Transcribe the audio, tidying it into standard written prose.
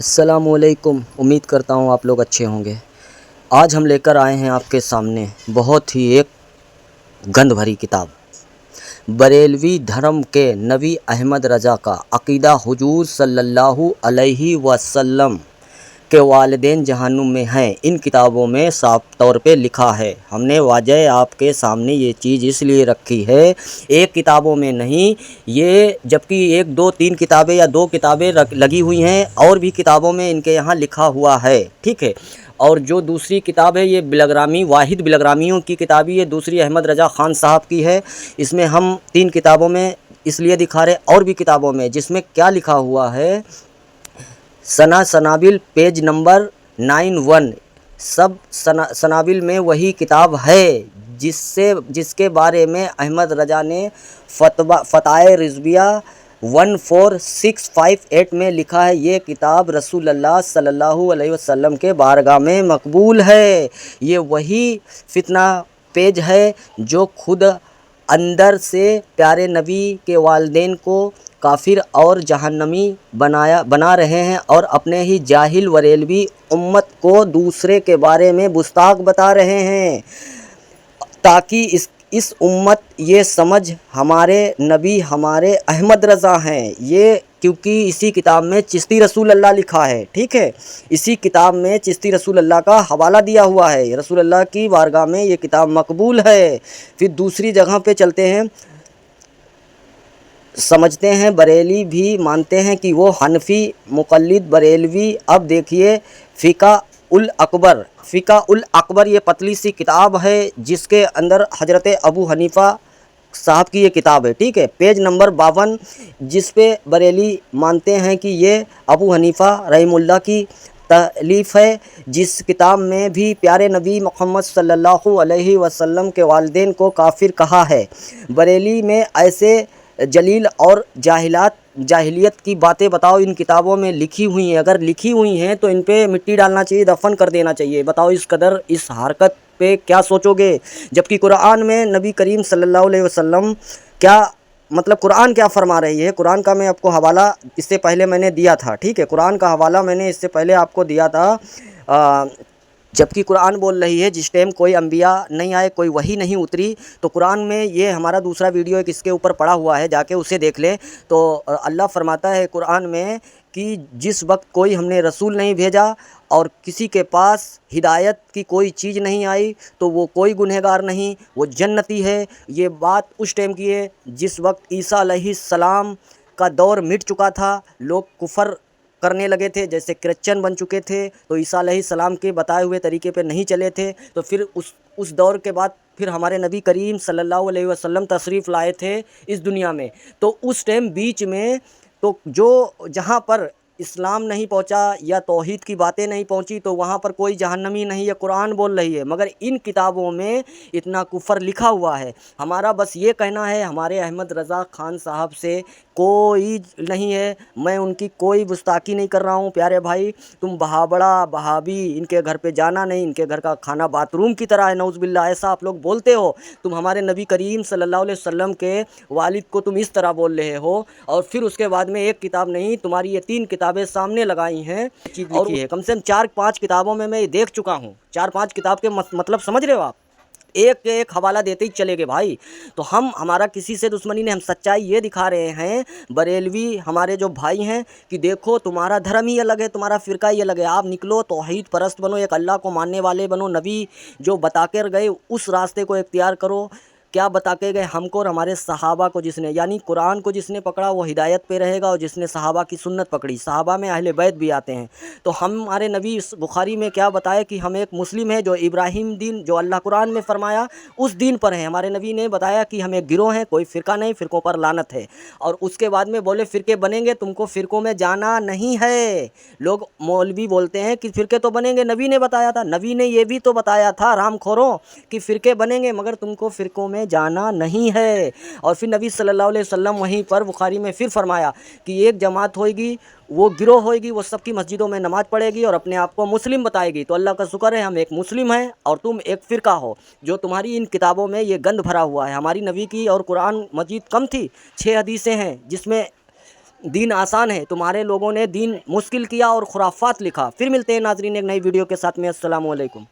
السلام علیکم، امید کرتا ہوں آپ لوگ اچھے ہوں گے۔ آج ہم لے کر آئے ہیں آپ کے سامنے بہت ہی ایک گند بھری کتاب، بریلوی دھرم کے نبی احمد رضا کا عقیدہ حضور صلی اللہ علیہ وسلم کے والدین جہنم میں ہیں۔ ان کتابوں میں صاف طور پہ لکھا ہے۔ ہم نے واضح آپ کے سامنے یہ چیز اس لیے رکھی ہے، ایک کتابوں میں نہیں، یہ جبکہ ایک دو تین کتابیں یا دو کتابیں لگی ہوئی ہیں، اور بھی کتابوں میں ان کے یہاں لکھا ہوا ہے، ٹھیک ہے۔ اور جو دوسری کتاب ہے یہ بلغرامی، واحد بلغرامیوں کی کتاب، یہ دوسری احمد رضا خان صاحب کی ہے۔ اس میں ہم تین کتابوں میں اس لیے دکھا رہے، اور بھی کتابوں میں جس میں کیا لکھا ہوا ہے، سنابل پیج نمبر 91، سب سنابل میں وہی کتاب ہے جس کے بارے میں احمد رضا نے فتائے رضویہ 14658 میں لکھا ہے۔ یہ کتاب رسول اللہ صلی اللہ علیہ وسلم کے بارگاہ میں مقبول ہے۔ یہ وہی فتنہ پیج ہے جو خود اندر سے پیارے نبی کے والدین کو کافر اور جہنمی بنا رہے ہیں، اور اپنے ہی جاہل بریلوی امت کو دوسرے کے بارے میں گستاخ بتا رہے ہیں، تاکہ اس امت یہ سمجھ ہمارے نبی ہمارے احمد رضا ہیں۔ یہ کیونکہ اسی کتاب میں چشتی رسول اللہ لکھا ہے، ٹھیک ہے، اسی کتاب میں چشتی رسول اللہ کا حوالہ دیا ہوا ہے، رسول اللہ کی بارگاہ میں یہ کتاب مقبول ہے۔ پھر دوسری جگہ پہ چلتے ہیں، سمجھتے ہیں بریلی بھی مانتے ہیں کہ وہ حنفی مقلد بریلوی۔ اب دیکھیے فقہ الاکبر یہ پتلی سی کتاب ہے جس کے اندر حضرت ابو حنیفہ صاحب کی یہ کتاب ہے، ٹھیک ہے، پیج نمبر 52، جس پہ بریلی مانتے ہیں کہ یہ ابو حنیفہ رحمہ اللہ کی تالیف ہے، جس کتاب میں بھی پیارے نبی محمد صلی اللہ علیہ وسلم کے والدین کو کافر کہا ہے۔ بریلی میں ایسے جلیل اور جاہلیت کی باتیں بتاؤ ان کتابوں میں لکھی ہوئی ہیں، اگر لکھی ہوئی ہیں تو ان پہ مٹی ڈالنا چاہیے، دفن کر دینا چاہیے۔ بتاؤ اس قدر اس حرکت پہ کیا سوچو گے؟ جبکہ قرآن میں نبی کریم صلی اللہ علیہ وسلم کیا قرآن کیا فرما رہی ہے؟ قرآن کا میں آپ کو حوالہ اس سے پہلے میں نے دیا تھا، ٹھیک ہے، قرآن کا حوالہ میں نے اس سے پہلے آپ کو دیا تھا۔ جبکہ قرآن بول رہی ہے جس ٹائم کوئی انبیاء نہیں آئے، کوئی وحی نہیں اتری، تو قرآن میں یہ ہمارا دوسرا ویڈیو ایک اس کے اوپر پڑا ہوا ہے، جا کے اسے دیکھ لیں۔ تو اللہ فرماتا ہے قرآن میں کہ جس وقت کوئی ہم نے رسول نہیں بھیجا اور کسی کے پاس ہدایت کی کوئی چیز نہیں آئی تو وہ کوئی گنہگار نہیں، وہ جنتی ہے۔ یہ بات اس ٹائم کی ہے جس وقت عیسیٰ علیہ السلام کا دور مٹ چکا تھا، لوگ کفر کرنے لگے تھے، جیسے کرسچن بن چکے تھے، تو عیسیٰ علیہ السلام کے بتائے ہوئے طریقے پہ نہیں چلے تھے۔ تو پھر اس دور کے بعد پھر ہمارے نبی کریم صلی اللہ علیہ وسلم تشریف لائے تھے اس دنیا میں، تو اس ٹائم بیچ میں تو جہاں پر اسلام نہیں پہنچا یا توحید کی باتیں نہیں پہنچی تو وہاں پر کوئی جہنمی نہیں ہے، قرآن بول رہی ہے، مگر ان کتابوں میں اتنا کفر لکھا ہوا ہے۔ ہمارا بس یہ کہنا ہے ہمارے احمد رضا خان صاحب سے کوئی نہیں ہے، میں ان کی کوئی گستاخی نہیں کر رہا ہوں۔ پیارے بھائی، تم بہابڑا بہابی، ان کے گھر پہ جانا نہیں، ان کے گھر کا کھانا باتھ روم کی طرح ہے، نعوذ باللہ، ایسا آپ لوگ بولتے ہو۔ تم ہمارے نبی کریم صلی اللہ علیہ وسلم کے والد کو تم اس طرح بول رہے ہو، اور پھر اس کے بعد میں ایک کتاب نہیں تمہاری یہ 3 کتابیں سامنے لگائی ہیں، چیز لکھی ہے، کم سے کم 4-5 کتابوں میں یہ دیکھ چکا ہوں۔ 4-5 کتاب کے مطلب سمجھ رہے ہو آپ؟ ایک حوالہ دیتے ہی چلے گئے بھائی۔ تو ہمارا کسی سے دشمنی نہیں، ہم سچائی یہ دکھا رہے ہیں، بریلوی ہمارے جو بھائی ہیں، کہ دیکھو تمہارا دھرم ہی الگ ہے، تمہارا فرقہ ہی الگ ہے، آپ نکلو توحید پرست بنو، ایک اللہ کو ماننے والے بنو، نبی جو بتا کر گئے اس راستے کو اختیار کرو۔ کیا بتا کے گئے ہم کو اور ہمارے صحابہ کو؟ جس نے یعنی قرآن کو جس نے پکڑا وہ ہدایت پہ رہے گا، اور جس نے صحابہ کی سنت پکڑی، صحابہ میں اہل بیت بھی آتے ہیں۔ تو ہمارے نبی بخاری میں کیا بتائے کہ ہم ایک مسلم ہیں جو ابراہیم دین جو اللہ قرآن میں فرمایا اس دین پر ہیں۔ ہمارے نبی نے بتایا کہ ہم ایک گروہ ہیں، کوئی فرقہ نہیں، فرقوں پر لعنت ہے۔ اور اس کے بعد میں بولے فرقے بنیں گے، تم کو فرقوں میں جانا نہیں ہے۔ لوگ مولوی بولتے ہیں کہ فرقے تو بنیں گے، نبی نے بتایا تھا، نبی نے یہ بھی تو بتایا تھا رام کھوروں کہ فرقے بنیں گے مگر تم کو فرقوں میں جانا نہیں ہے۔ اور پھر نبی صلی اللہ علیہ وسلم وہیں پر بخاری میں پھر فرمایا کہ ایک جماعت ہوئے گی، وہ گروہ ہوئے گی، وہ سب کی مسجدوں میں نماز پڑھے گی اور اپنے آپ کو مسلم بتائے گی۔ تو اللہ کا شکر ہے ہم ایک مسلم ہیں اور تم ایک فرقہ ہو، جو تمہاری ان کتابوں میں یہ گند بھرا ہوا ہے۔ ہماری نبی کی اور قرآن مجید کم تھی، 6 حدیثیں ہیں جس میں دین آسان ہے، تمہارے لوگوں نے دین مشکل کیا اور خرافات لکھا۔ پھر ملتے ہیں ناظرین ایک نئی ویڈیو کے ساتھ میں۔ السلام علیکم۔